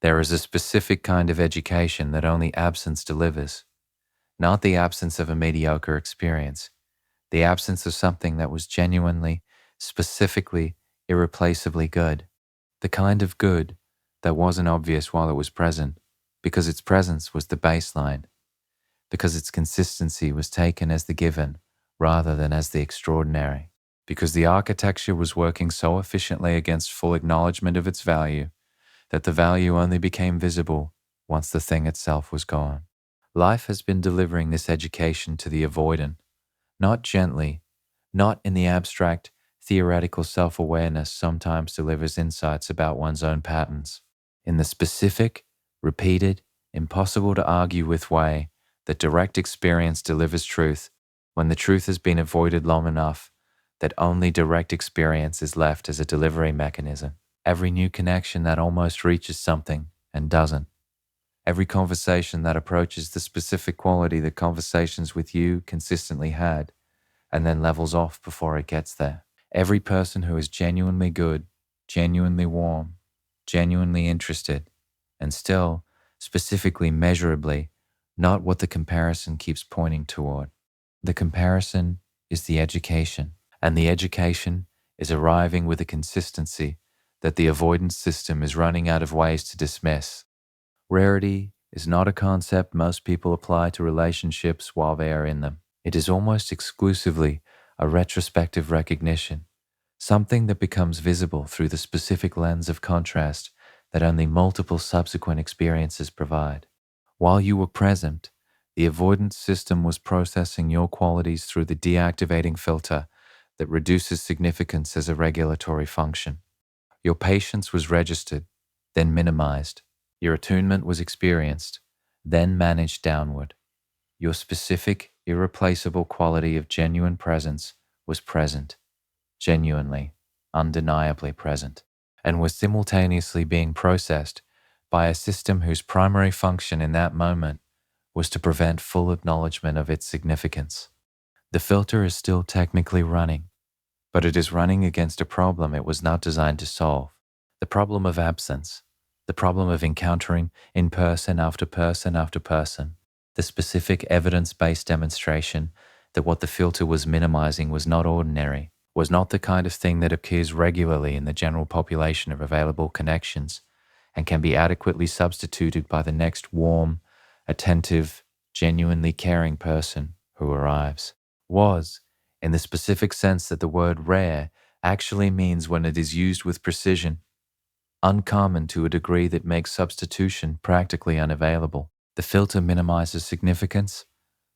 There is a specific kind of education that only absence delivers, not the absence of a mediocre experience, the absence of something that was genuinely, specifically, irreplaceably good. The kind of good that wasn't obvious while it was present, because its presence was the baseline, because its consistency was taken as the given rather than as the extraordinary, because the architecture was working so efficiently against full acknowledgement of its value that the value only became visible once the thing itself was gone. Life has been delivering this education to the avoidant, not gently, not in the abstract, theoretical self-awareness sometimes delivers insights about one's own patterns. In the specific, repeated, impossible to argue with way that direct experience delivers truth when the truth has been avoided long enough that only direct experience is left as a delivery mechanism. Every new connection that almost reaches something and doesn't. Every conversation that approaches the specific quality that conversations with you consistently had and then levels off before it gets there. Every person who is genuinely good, genuinely warm, genuinely interested, and still, specifically, measurably, not what the comparison keeps pointing toward. The comparison is the education, and the education is arriving with a consistency that the avoidance system is running out of ways to dismiss. Rarity is not a concept most people apply to relationships while they are in them. It is almost exclusively a retrospective recognition, something that becomes visible through the specific lens of contrast that only multiple subsequent experiences provide. While you were present, the avoidance system was processing your qualities through the deactivating filter that reduces significance as a regulatory function. Your patience was registered, then minimized. Your attunement was experienced, then managed downward. Your specific, irreplaceable quality of genuine presence was present, genuinely, undeniably present, and was simultaneously being processed by a system whose primary function in that moment was to prevent full acknowledgement of its significance. The filter is still technically running, but it is running against a problem it was not designed to solve. The problem of absence, the problem of encountering in person after person after person, the specific evidence-based demonstration that what the filter was minimizing was not ordinary, was not the kind of thing that occurs regularly in the general population of available connections and can be adequately substituted by the next warm, attentive, genuinely caring person who arrives, was, in the specific sense that the word rare actually means when it is used with precision, uncommon to a degree that makes substitution practically unavailable. The filter minimizes significance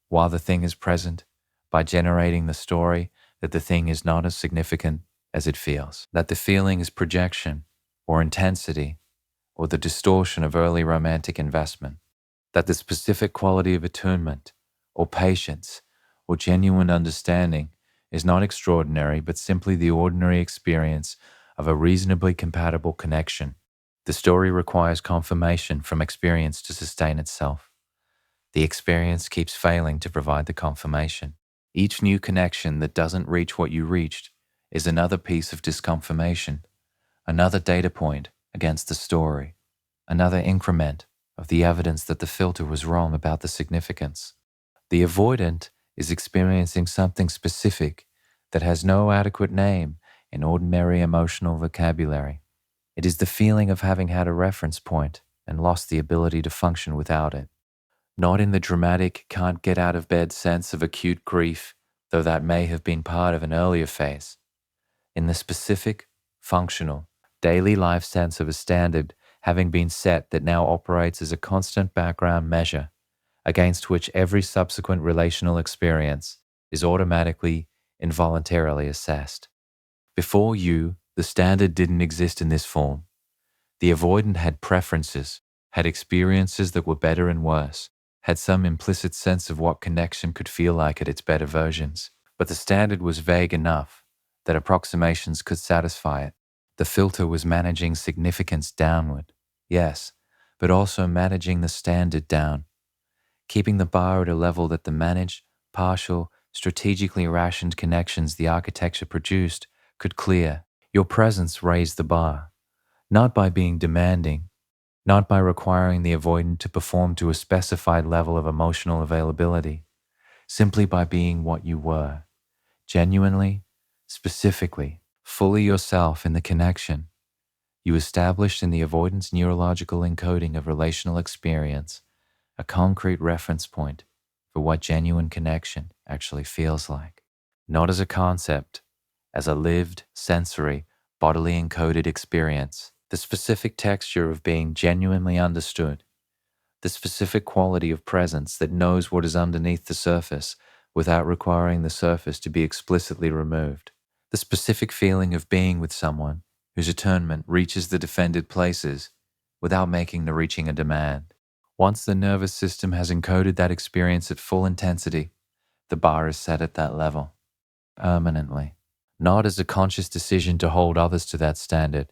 while the thing is present by generating the story that the thing is not as significant as it feels, that the feeling is projection or intensity or the distortion of early romantic investment, that the specific quality of attunement or patience or genuine understanding is not extraordinary but simply the ordinary experience of a reasonably compatible connection. The story requires confirmation from experience to sustain itself. The experience keeps failing to provide the confirmation. Each new connection that doesn't reach what you reached is another piece of disconfirmation, another data point against the story, another increment of the evidence that the filter was wrong about the significance. The avoidant is experiencing something specific that has no adequate name in ordinary emotional vocabulary. It is the feeling of having had a reference point and lost the ability to function without it. Not in the dramatic, can't get out of bed sense of acute grief, though that may have been part of an earlier phase. In the specific, functional, daily life sense of a standard having been set that now operates as a constant background measure against which every subsequent relational experience is automatically, involuntarily assessed. Before you, the standard didn't exist in this form. The avoidant had preferences, had experiences that were better and worse, had some implicit sense of what connection could feel like at its better versions. But the standard was vague enough that approximations could satisfy it. The filter was managing significance downward, yes, but also managing the standard down, keeping the bar at a level that the managed, partial, strategically rationed connections the architecture produced could clear. Your presence raised the bar, not by being demanding, not by requiring the avoidant to perform to a specified level of emotional availability, simply by being what you were, genuinely, specifically, fully yourself in the connection you established in the avoidance neurological encoding of relational experience, a concrete reference point for what genuine connection actually feels like. Not as a concept, as a lived, sensory, bodily encoded experience, the specific texture of being genuinely understood, the specific quality of presence that knows what is underneath the surface without requiring the surface to be explicitly removed, the specific feeling of being with someone whose attunement reaches the defended places without making the reaching a demand. Once the nervous system has encoded that experience at full intensity, the bar is set at that level, permanently, not as a conscious decision to hold others to that standard,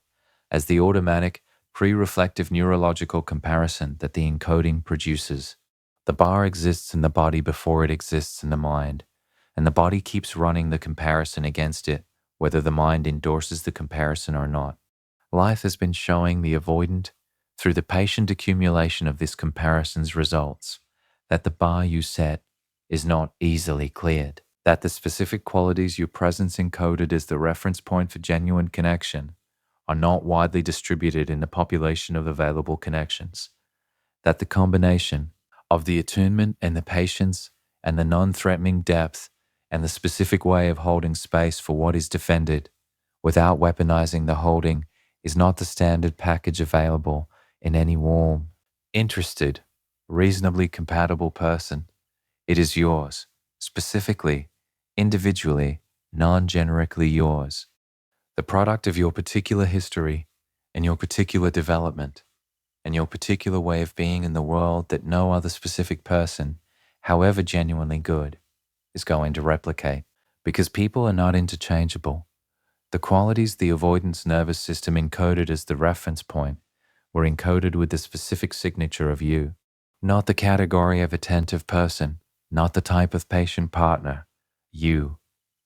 as the automatic, pre-reflective neurological comparison that the encoding produces. The bar exists in the body before it exists in the mind, and the body keeps running the comparison against it, whether the mind endorses the comparison or not. Life has been showing the avoidant, through the patient accumulation of this comparison's results, that the bar you set is not easily cleared, that the specific qualities your presence encoded as the reference point for genuine connection are not widely distributed in the population of available connections, that the combination of the attunement and the patience and the non-threatening depth and the specific way of holding space for what is defended without weaponizing the holding is not the standard package available in any warm, interested, reasonably compatible person. It is yours, specifically, individually, non-generically yours, the product of your particular history and your particular development and your particular way of being in the world that no other specific person, however genuinely good, is going to replicate. Because people are not interchangeable, the qualities the avoidance nervous system encoded as the reference point were encoded with the specific signature of you, not the category of attentive person, not the type of patient partner, you,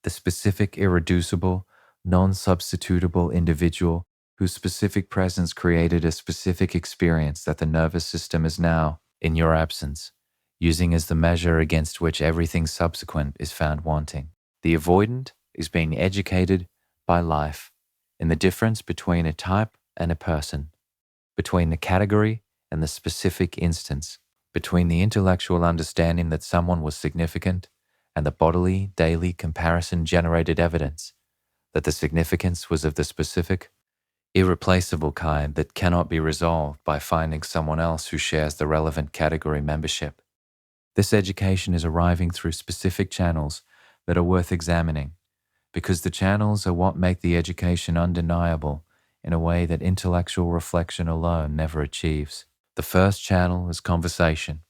the specific, irreducible, non-substitutable individual whose specific presence created a specific experience that the nervous system is now, in your absence, using as the measure against which everything subsequent is found wanting. The avoidant is being educated by life in the difference between a type and a person, between the category and the specific instance, between the intellectual understanding that someone was significant and the bodily, daily comparison-generated evidence that the significance was of the specific, irreplaceable kind that cannot be resolved by finding someone else who shares the relevant category membership. This education is arriving through specific channels that are worth examining, because the channels are what make the education undeniable in a way that intellectual reflection alone never achieves. The first channel is conversation.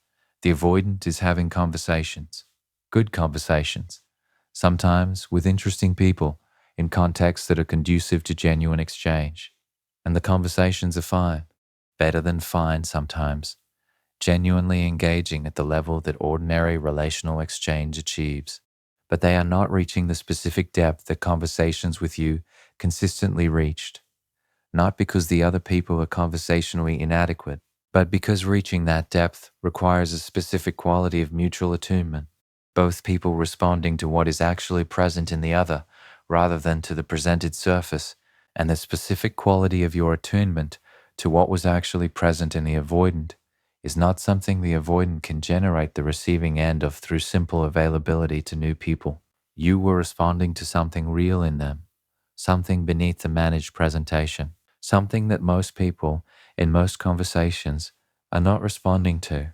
The avoidant is having conversations, good conversations, sometimes with interesting people in contexts that are conducive to genuine exchange. And the conversations are fine, better than fine sometimes, genuinely engaging at the level that ordinary relational exchange achieves. But they are not reaching the specific depth that conversations with you consistently reached, not because the other people are conversationally inadequate, but because reaching that depth requires a specific quality of mutual attunement, both people responding to what is actually present in the other rather than to the presented surface, and the specific quality of your attunement to what was actually present in the avoidant is not something the avoidant can generate the receiving end of through simple availability to new people. You were responding to something real in them, something beneath the managed presentation, something that most people in most conversations are not responding to,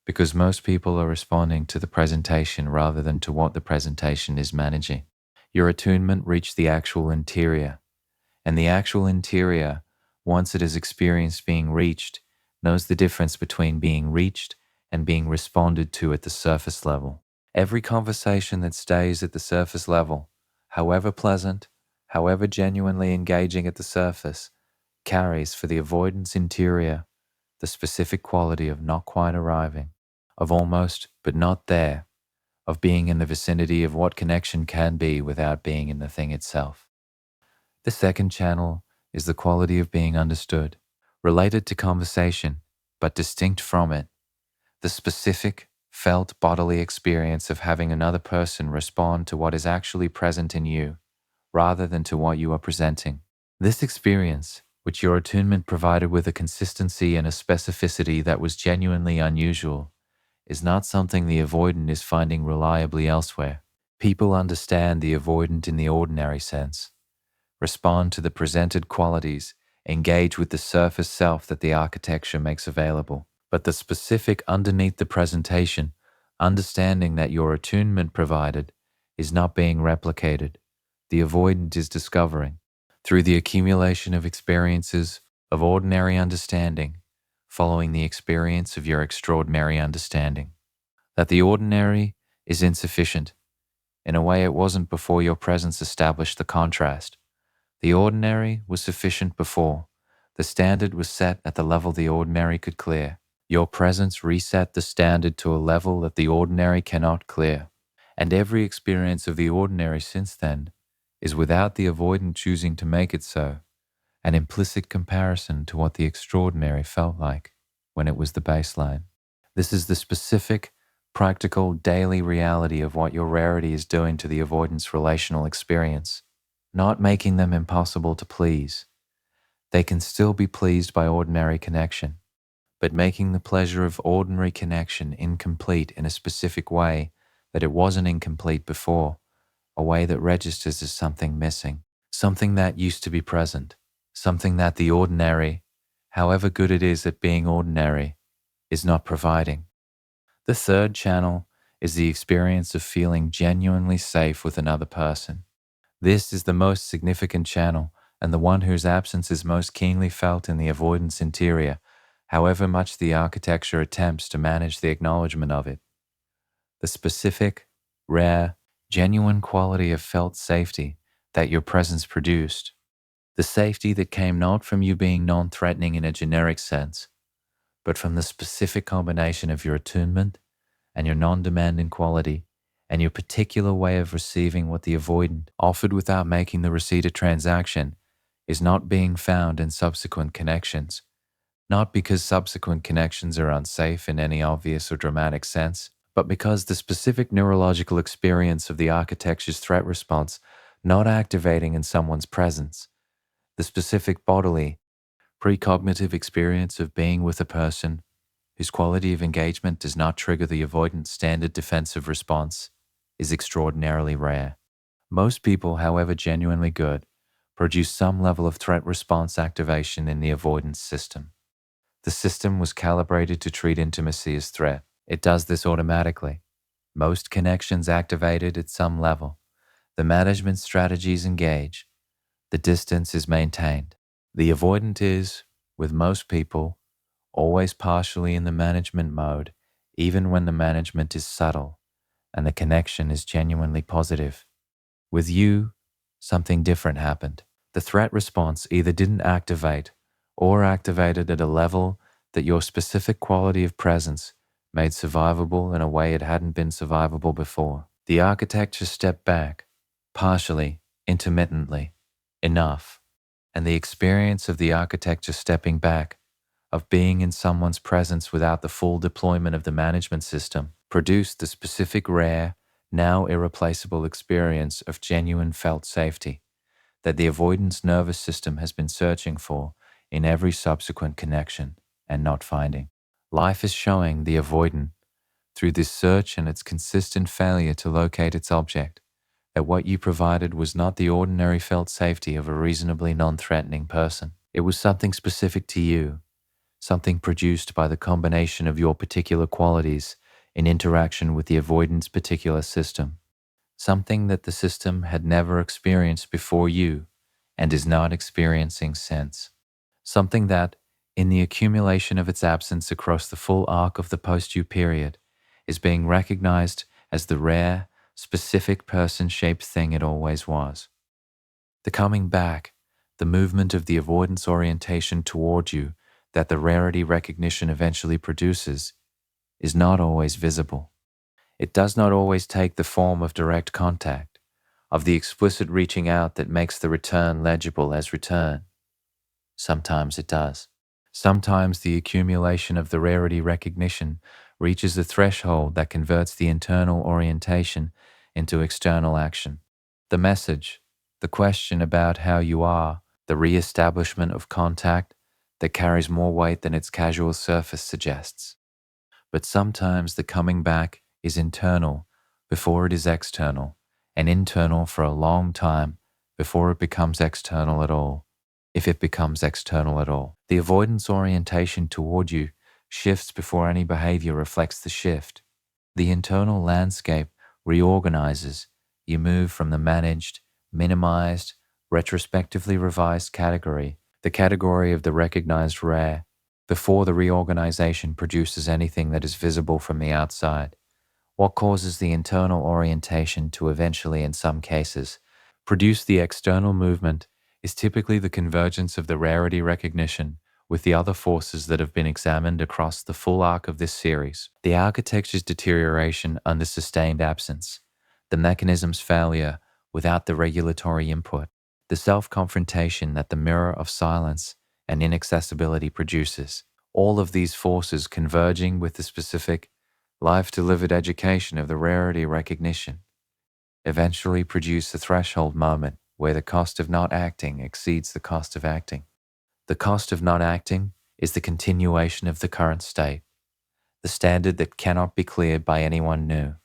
because most people are responding to the presentation rather than to what the presentation is managing. Your attunement reached the actual interior, and the actual interior, once it has experienced being reached, knows the difference between being reached and being responded to at the surface level. Every conversation that stays at the surface level, however pleasant, however genuinely engaging at the surface, carries for the avoidance interior the specific quality of not quite arriving, of almost but not there, of being in the vicinity of what connection can be without being in the thing itself. The second channel is the quality of being understood. related to conversation, but distinct from it, the specific, felt bodily experience of having another person respond to what is actually present in you, rather than to what you are presenting. This experience, which your attunement provided with a consistency and a specificity that was genuinely unusual, is not something the avoidant is finding reliably elsewhere. People understand the avoidant in the ordinary sense, respond to the presented qualities, engage with the surface self that the architecture makes available. But the specific underneath the presentation, understanding that your attunement provided, is not being replicated, the avoidant is discovering, through the accumulation of experiences of ordinary understanding, following the experience of your extraordinary understanding, that the ordinary is insufficient. In a way it wasn't before your presence established the contrast. The ordinary was sufficient before. The standard was set at the level the ordinary could clear. Your presence reset the standard to a level that the ordinary cannot clear. And every experience of the ordinary since then is without the avoidant choosing to make it so, an implicit comparison to what the extraordinary felt like when it was the baseline. This is the specific, practical, daily reality of what your rarity is doing to the avoidant's relational experience, not making them impossible to please. They can still be pleased by ordinary connection, but making the pleasure of ordinary connection incomplete in a specific way that it wasn't incomplete before, a way that registers as something missing, something that used to be present, something that the ordinary, however good it is at being ordinary, is not providing. The third channel is the experience of feeling genuinely safe with another person. This is the most significant channel and the one whose absence is most keenly felt in the avoidance interior, however much the architecture attempts to manage the acknowledgement of it. The specific, rare, genuine quality of felt safety that your presence produced, the safety that came not from you being non-threatening in a generic sense, but from the specific combination of your attunement and your non-demanding quality and your particular way of receiving what the avoidant offered without making the receipt a transaction, is not being found in subsequent connections, not because subsequent connections are unsafe in any obvious or dramatic sense, but because the specific neurological experience of the architecture's threat response not activating in someone's presence, the specific bodily, precognitive experience of being with a person whose quality of engagement does not trigger the avoidant standard defensive response, is extraordinarily rare. Most people, however genuinely good, produce some level of threat response activation in the avoidance system. The system was calibrated to treat intimacy as threat. It does this automatically. Most connections activated at some level. The management strategies engage. The distance is maintained. The avoidant is, with most people, always partially in the management mode, even when the management is subtle and the connection is genuinely positive. With you, something different happened. The threat response either didn't activate or activated at a level that your specific quality of presence made survivable in a way it hadn't been survivable before. The architecture stepped back, partially, intermittently, enough, and the experience of the architecture stepping back, of being in someone's presence without the full deployment of the management system, produced the specific rare, now irreplaceable experience of genuine felt safety that the avoidance nervous system has been searching for in every subsequent connection and not finding. Life is showing the avoidant, through this search and its consistent failure to locate its object, that what you provided was not the ordinary felt safety of a reasonably non-threatening person. It was something specific to you, something produced by the combination of your particular qualities in interaction with the avoidance particular system, something that the system had never experienced before you and is not experiencing since, something that, in the accumulation of its absence across the full arc of the post-you period, is being recognized as the rare, specific person-shaped thing it always was. The coming back, the movement of the avoidance orientation toward you that the rarity recognition eventually produces, is not always visible. It does not always take the form of direct contact, of the explicit reaching out that makes the return legible as return. Sometimes it does. Sometimes the accumulation of the rarity recognition reaches a threshold that converts the internal orientation into external action. The message, the question about how you are, the re-establishment of contact that carries more weight than its casual surface suggests. But sometimes the coming back is internal before it is external, and internal for a long time before it becomes external at all, if it becomes external at all. The avoidance orientation toward you shifts before any behavior reflects the shift. The internal landscape reorganizes. You move from the managed, minimized, retrospectively revised category, the category of the recognized rare, before the reorganization produces anything that is visible from the outside. What causes the internal orientation to eventually, in some cases, produce the external movement is typically the convergence of the rarity recognition with the other forces that have been examined across the full arc of this series. The architecture's deterioration under sustained absence, the mechanism's failure without the regulatory input, the self-confrontation that the mirror of silence and inaccessibility produces. All of these forces converging with the specific life-delivered education of the rarity recognition eventually produce a threshold moment where the cost of not acting exceeds the cost of acting. The cost of not acting is the continuation of the current state, the standard that cannot be cleared by anyone new,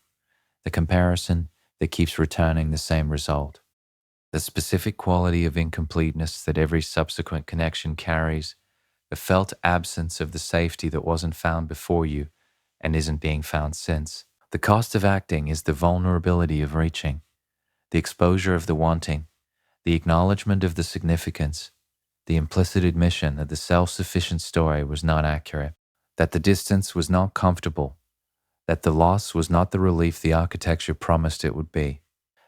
the comparison that keeps returning the same result, the specific quality of incompleteness that every subsequent connection carries, the felt absence of the safety that wasn't found before you and isn't being found since. The cost of acting is the vulnerability of reaching, the exposure of the wanting, the acknowledgement of the significance, the implicit admission that the self-sufficient story was not accurate, that the distance was not comfortable, that the loss was not the relief the architecture promised it would be.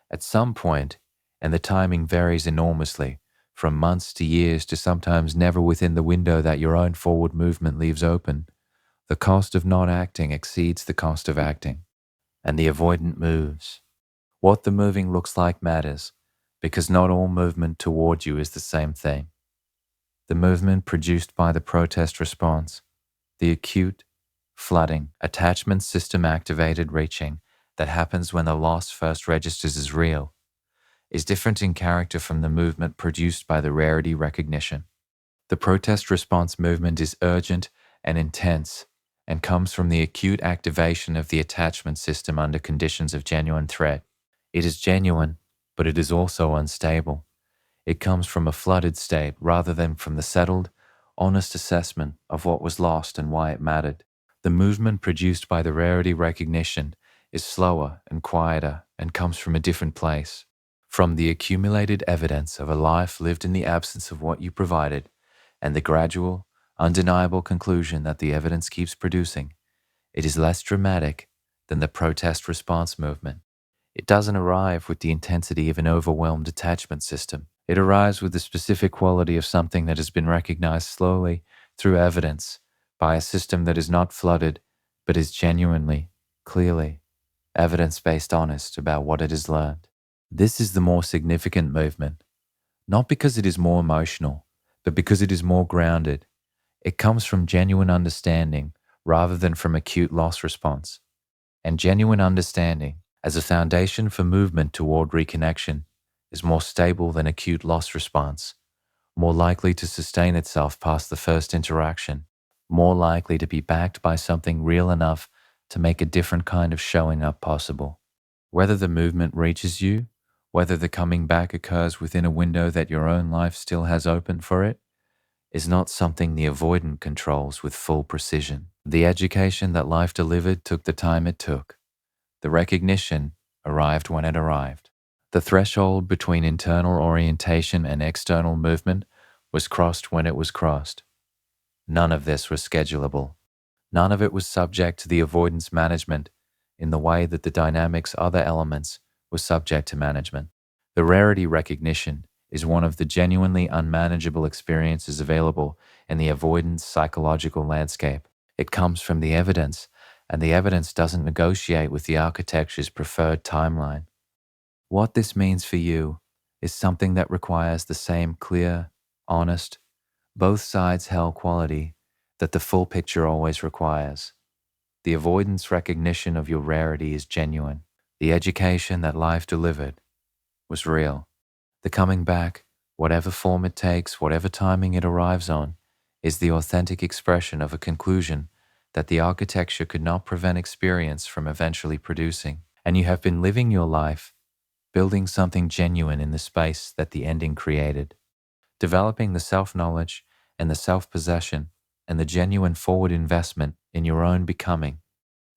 At some point, and the timing varies enormously, from months to years to sometimes never within the window that your own forward movement leaves open, the cost of not acting exceeds the cost of acting, and the avoidant moves. What the moving looks like matters, because not all movement toward you is the same thing. The movement produced by the protest response, the acute, flooding, attachment system activated reaching that happens when the loss first registers as real, is different in character from the movement produced by the rarity recognition. The protest response movement is urgent and intense and comes from the acute activation of the attachment system under conditions of genuine threat. It is genuine, but it is also unstable. It comes from a flooded state rather than from the settled, honest assessment of what was lost and why it mattered. The movement produced by the rarity recognition is slower and quieter and comes from a different place. From the accumulated evidence of a life lived in the absence of what you provided, and the gradual, undeniable conclusion that the evidence keeps producing, it is less dramatic than the protest response movement. It doesn't arrive with the intensity of an overwhelmed attachment system. It arrives with the specific quality of something that has been recognized slowly through evidence by a system that is not flooded, but is genuinely, clearly, evidence-based honest about what it has learned. This is the more significant movement, not because it is more emotional, but because it is more grounded. It comes from genuine understanding rather than from acute loss response. And genuine understanding, as a foundation for movement toward reconnection, is more stable than acute loss response, more likely to sustain itself past the first interaction, more likely to be backed by something real enough to make a different kind of showing up possible. Whether the movement reaches you, whether the coming back occurs within a window that your own life still has open for it, is not something the avoidant controls with full precision. The education that life delivered took the time it took. The recognition arrived when it arrived. The threshold between internal orientation and external movement was crossed when it was crossed. None of this was schedulable. None of it was subject to the avoidance management in the way that the dynamics other elements were subject to management. The rarity recognition is one of the genuinely unmanageable experiences available in the avoidance psychological landscape. It comes from the evidence, and the evidence doesn't negotiate with the architecture's preferred timeline. What this means for you is something that requires the same clear, honest, both sides held quality that the full picture always requires. The avoidance recognition of your rarity is genuine. The education that life delivered was real. The coming back, whatever form it takes, whatever timing it arrives on, is the authentic expression of a conclusion that the architecture could not prevent experience from eventually producing. And you have been living your life, building something genuine in the space that the ending created, developing the self-knowledge and the self-possession and the genuine forward investment in your own becoming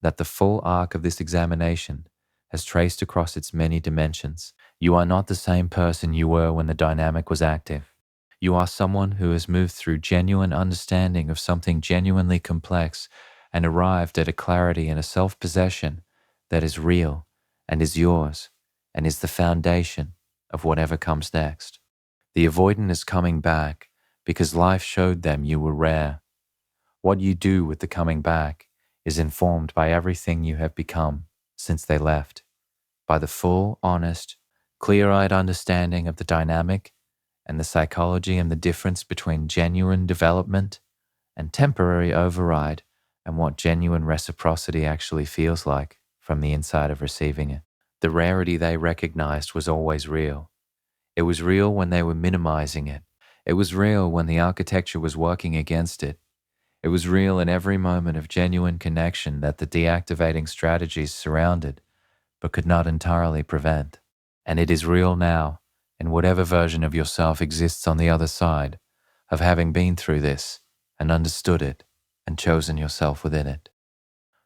that the full arc of this examination has traced across its many dimensions. You are not the same person you were when the dynamic was active. You are someone who has moved through genuine understanding of something genuinely complex and arrived at a clarity and a self-possession that is real and is yours and is the foundation of whatever comes next. The avoidant is coming back because life showed them you were rare. What you do with the coming back is informed by everything you have become since they left, by the full, honest, clear-eyed understanding of the dynamic and the psychology and the difference between genuine development and temporary override and what genuine reciprocity actually feels like from the inside of receiving it. The rarity they recognized was always real. It was real when they were minimizing it. It was real when the architecture was working against it. It was real in every moment of genuine connection that the deactivating strategies surrounded, but could not entirely prevent. And it is real now, in whatever version of yourself exists on the other side of having been through this and understood it and chosen yourself within it.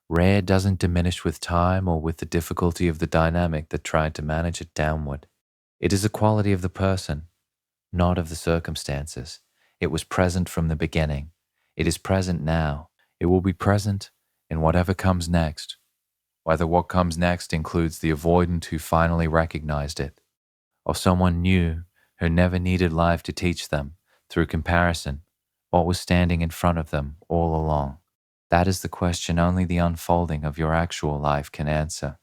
Rare doesn't diminish with time or with the difficulty of the dynamic that tried to manage it downward. It is a quality of the person, not of the circumstances. It was present from the beginning. It is present now. It will be present in whatever comes next, whether what comes next includes the avoidant who finally recognized it, or someone new who never needed life to teach them, through comparison, what was standing in front of them all along. That is the question only the unfolding of your actual life can answer.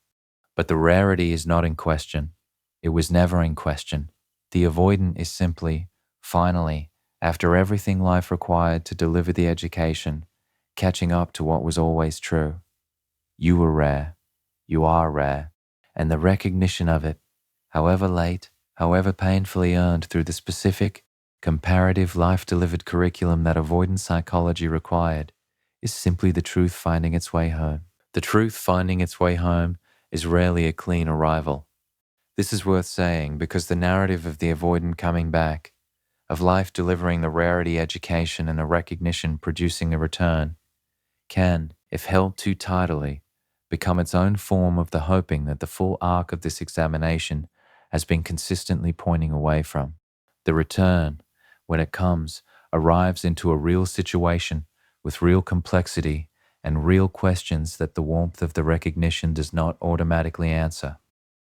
But the rarity is not in question. It was never in question. The avoidant is simply, finally, after everything life required to deliver the education, catching up to what was always true. You were rare. You are rare. And the recognition of it, however late, however painfully earned through the specific, comparative life-delivered curriculum that avoidant psychology required, is simply the truth finding its way home. The truth finding its way home is rarely a clean arrival. This is worth saying because the narrative of the avoidant coming back, of life delivering the rarity education and a recognition producing a return, can, if held too tidily, become its own form of the hoping that the full arc of this examination has been consistently pointing away from. The return, when it comes, arrives into a real situation with real complexity and real questions that the warmth of the recognition does not automatically answer.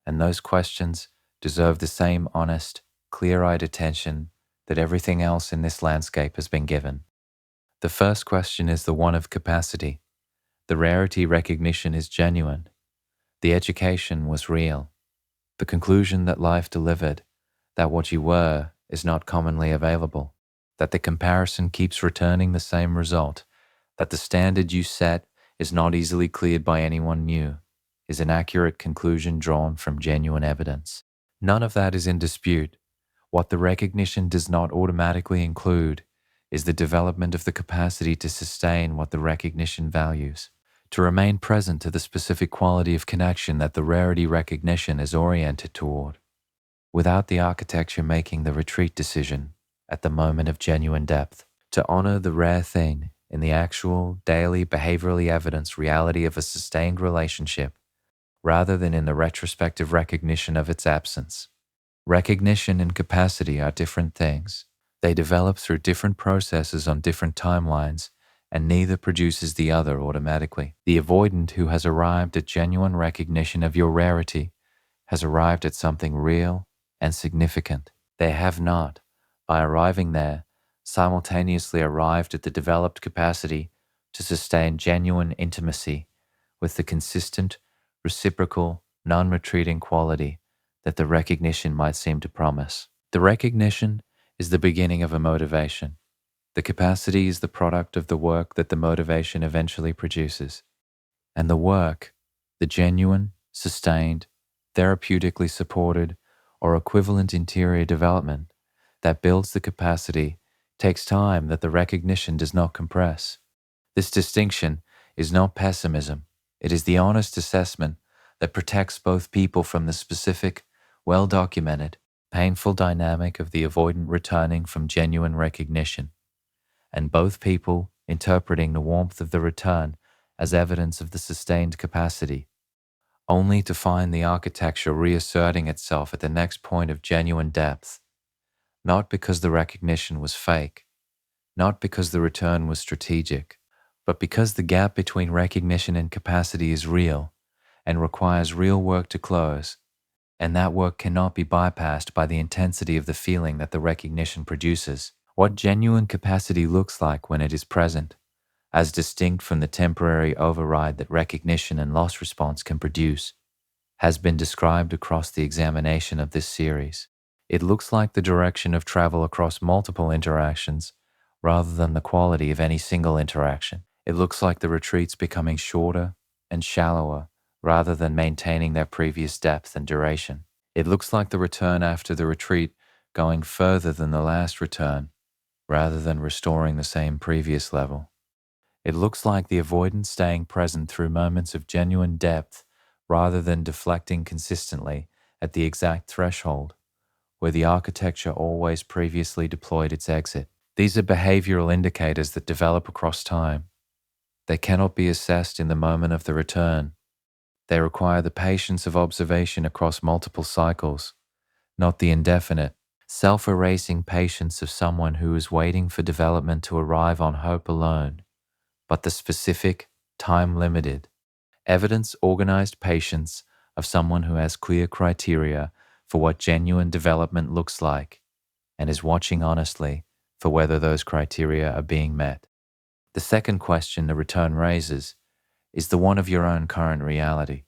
And those questions deserve the same honest, clear-eyed attention that everything else in this landscape has been given. The first question is the one of capacity. The rarity recognition is genuine. The education was real. The conclusion that life delivered, that what you were is not commonly available, that the comparison keeps returning the same result, that the standard you set is not easily cleared by anyone new, is an accurate conclusion drawn from genuine evidence. None of that is in dispute. What the recognition does not automatically include is the development of the capacity to sustain what the recognition values, to remain present to the specific quality of connection that the rarity recognition is oriented toward, without the architecture making the retreat decision at the moment of genuine depth, to honor the rare thing in the actual, daily, behaviorally evidenced reality of a sustained relationship, rather than in the retrospective recognition of its absence. Recognition and capacity are different things. They develop through different processes on different timelines, and neither produces the other automatically. The avoidant who has arrived at genuine recognition of your rarity has arrived at something real and significant. They have not, by arriving there, simultaneously arrived at the developed capacity to sustain genuine intimacy with the consistent, reciprocal, non-retreating quality that the recognition might seem to promise. The recognition is the beginning of a motivation. The capacity is the product of the work that the motivation eventually produces. And the work, the genuine, sustained, therapeutically supported, or equivalent interior development that builds the capacity takes time that the recognition does not compress. This distinction is not pessimism. It is the honest assessment that protects both people from the specific, well-documented, painful dynamic of the avoidant returning from genuine recognition, and both people interpreting the warmth of the return as evidence of the sustained capacity, only to find the architecture reasserting itself at the next point of genuine depth, not because the recognition was fake, not because the return was strategic, but because the gap between recognition and capacity is real and requires real work to close, and that work cannot be bypassed by the intensity of the feeling that the recognition produces. What genuine capacity looks like when it is present, as distinct from the temporary override that recognition and loss response can produce, has been described across the examination of this series. It looks like the direction of travel across multiple interactions rather than the quality of any single interaction. It looks like the retreats becoming shorter and shallower rather than maintaining their previous depth and duration. It looks like the return after the retreat going further than the last return rather than restoring the same previous level. It looks like the avoidance staying present through moments of genuine depth rather than deflecting consistently at the exact threshold where the architecture always previously deployed its exit. These are behavioral indicators that develop across time. They cannot be assessed in the moment of the return. They require the patience of observation across multiple cycles, not the indefinite, self-erasing patience of someone who is waiting for development to arrive on hope alone, but the specific, time-limited, evidence-organized patience of someone who has clear criteria for what genuine development looks like and is watching honestly for whether those criteria are being met. The second question the return raises is the one of your own current reality.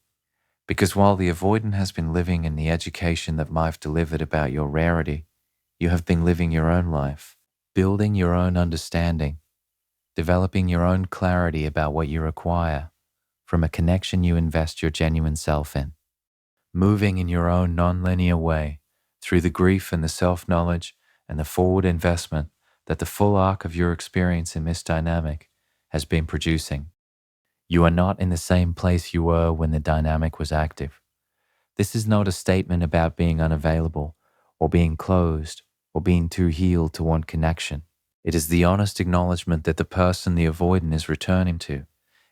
Because while the avoidant has been living in the education that life delivered about your rarity, you have been living your own life, building your own understanding, developing your own clarity about what you require from a connection you invest your genuine self in, moving in your own non-linear way through the grief and the self-knowledge and the forward investment that the full arc of your experience in this dynamic has been producing. You are not in the same place you were when the dynamic was active. This is not a statement about being unavailable or being closed or being too healed to want connection. It is the honest acknowledgement that the person the avoidant is returning to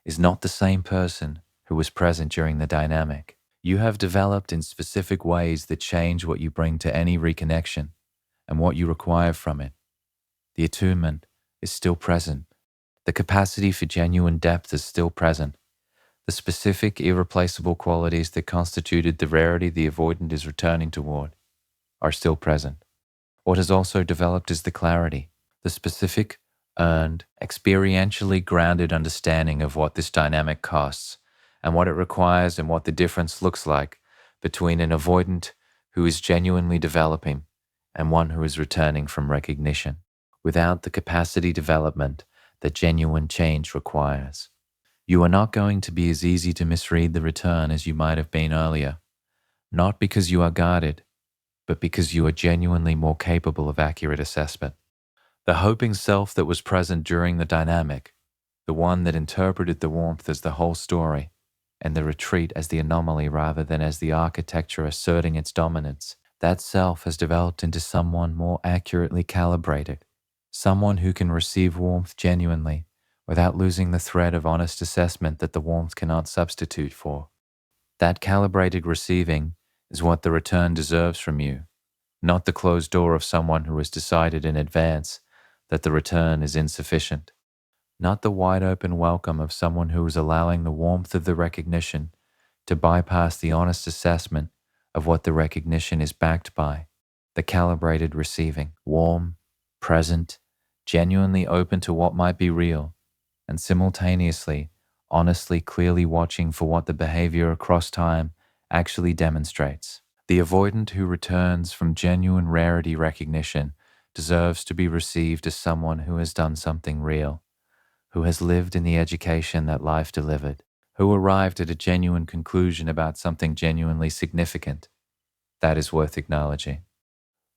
is not the same person who was present during the dynamic. You have developed in specific ways that change what you bring to any reconnection and what you require from it. The attunement is still present. The capacity for genuine depth is still present. The specific, irreplaceable qualities that constituted the rarity the avoidant is returning toward are still present. What has also developed is the clarity, the specific, earned, experientially grounded understanding of what this dynamic costs and what it requires and what the difference looks like between an avoidant who is genuinely developing and one who is returning from recognition, without the capacity development that genuine change requires. You are not going to be as easy to misread the return as you might have been earlier, not because you are guarded, but because you are genuinely more capable of accurate assessment. The hoping self that was present during the dynamic, the one that interpreted the warmth as the whole story, and the retreat as the anomaly rather than as the architecture asserting its dominance, that self has developed into someone more accurately calibrated, someone who can receive warmth genuinely without losing the thread of honest assessment that the warmth cannot substitute for. That calibrated receiving is what the return deserves from you, not the closed door of someone who has decided in advance that the return is insufficient, not the wide open welcome of someone who is allowing the warmth of the recognition to bypass the honest assessment of what the recognition is backed by. The calibrated receiving, warm, present, genuinely open to what might be real, and simultaneously, honestly, clearly watching for what the behavior across time actually demonstrates. The avoidant who returns from genuine rarity recognition deserves to be received as someone who has done something real, who has lived in the education that life delivered, who arrived at a genuine conclusion about something genuinely significant. That is worth acknowledging,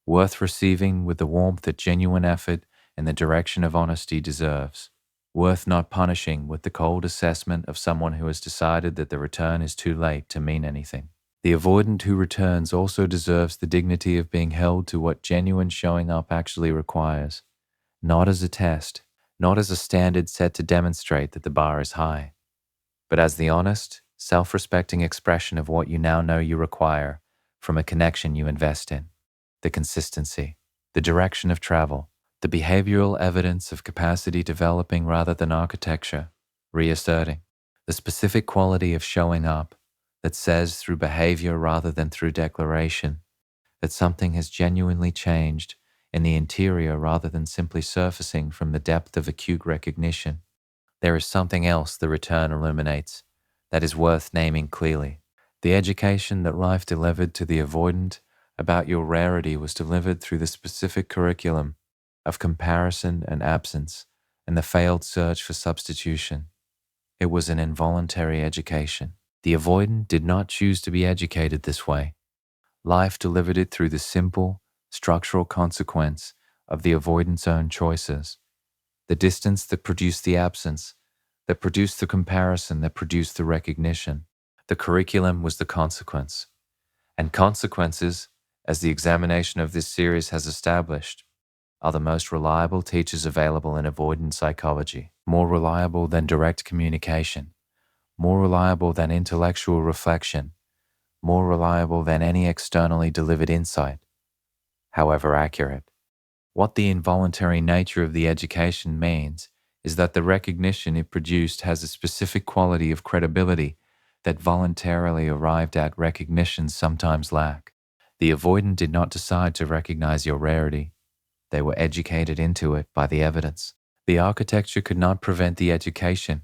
worth receiving with the warmth that genuine effort in the direction of honesty deserves, worth not punishing with the cold assessment of someone who has decided that the return is too late to mean anything. The avoidant who returns also deserves the dignity of being held to what genuine showing up actually requires, not as a test, not as a standard set to demonstrate that the bar is high, but as the honest, self-respecting expression of what you now know you require from a connection you invest in, the consistency, the direction of travel, the behavioral evidence of capacity developing rather than architecture, reasserting, the specific quality of showing up that says through behavior rather than through declaration that something has genuinely changed in the interior rather than simply surfacing from the depth of acute recognition. There is something else the return illuminates that is worth naming clearly. The education that life delivered to the avoidant about your rarity was delivered through the specific curriculum of comparison and absence and the failed search for substitution. It was an involuntary education. The avoidant did not choose to be educated this way. Life delivered it through the simple, structural consequence of the avoidant's own choices. The distance that produced the absence, that produced the comparison, that produced the recognition. The curriculum was the consequence. And consequences, as the examination of this series has established, are the most reliable teachers available in avoidant psychology, more reliable than direct communication, more reliable than intellectual reflection, more reliable than any externally delivered insight, however accurate. What the involuntary nature of the education means is that the recognition it produced has a specific quality of credibility that voluntarily arrived at recognitions sometimes lack. The avoidant did not decide to recognize your rarity. They were educated into it by the evidence. The architecture could not prevent the education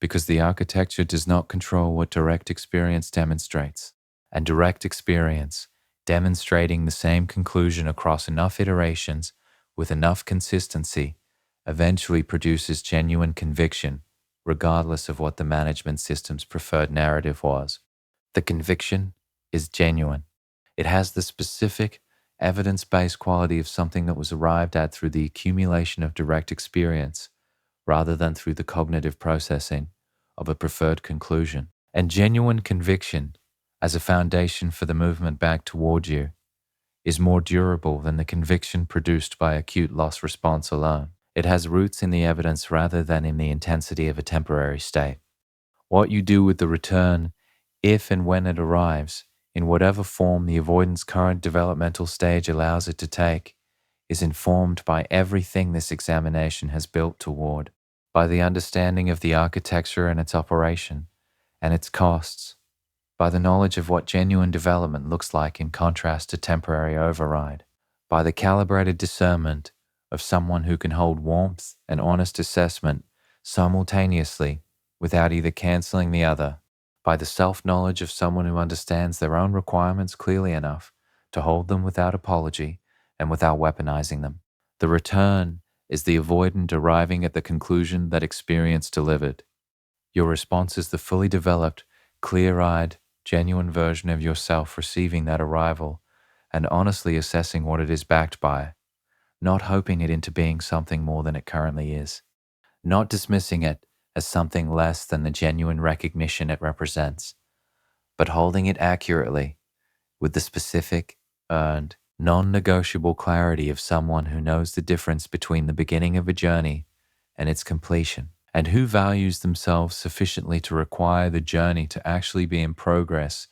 because the architecture does not control what direct experience demonstrates. And direct experience, demonstrating the same conclusion across enough iterations with enough consistency, eventually produces genuine conviction, regardless of what the management system's preferred narrative was. The conviction is genuine. It has the specific, evidence-based quality of something that was arrived at through the accumulation of direct experience, rather than through the cognitive processing of a preferred conclusion. And genuine conviction, as a foundation for the movement back toward you, is more durable than the conviction produced by acute loss response alone. It has roots in the evidence rather than in the intensity of a temporary state. What you do with the return, if and when it arrives, in whatever form the avoidance current developmental stage allows it to take, is informed by everything this examination has built toward, by the understanding of the architecture and its operation, and its costs, by the knowledge of what genuine development looks like in contrast to temporary override, by the calibrated discernment of someone who can hold warmth and honest assessment simultaneously without either canceling the other, by the self-knowledge of someone who understands their own requirements clearly enough to hold them without apology and without weaponizing them. The return is the avoidant arriving at the conclusion that experience delivered. Your response is the fully developed, clear-eyed, genuine version of yourself receiving that arrival and honestly assessing what it is backed by, not hoping it into being something more than it currently is, not dismissing it as something less than the genuine recognition it represents, but holding it accurately with the specific, earned, non-negotiable clarity of someone who knows the difference between the beginning of a journey and its completion, and who values themselves sufficiently to require the journey to actually be in progress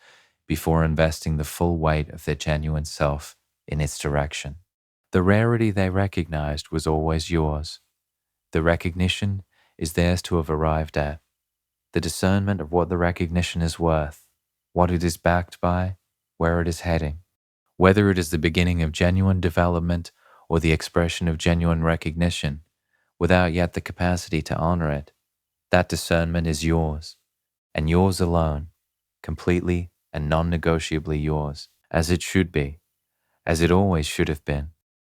before investing the full weight of their genuine self in its direction. The rarity they recognized was always yours. The recognition is theirs to have arrived at. The discernment of what the recognition is worth, what it is backed by, where it is heading, whether it is the beginning of genuine development or the expression of genuine recognition, without yet the capacity to honor it, that discernment is yours, and yours alone, completely and non-negotiably yours, as it should be, as it always should have been.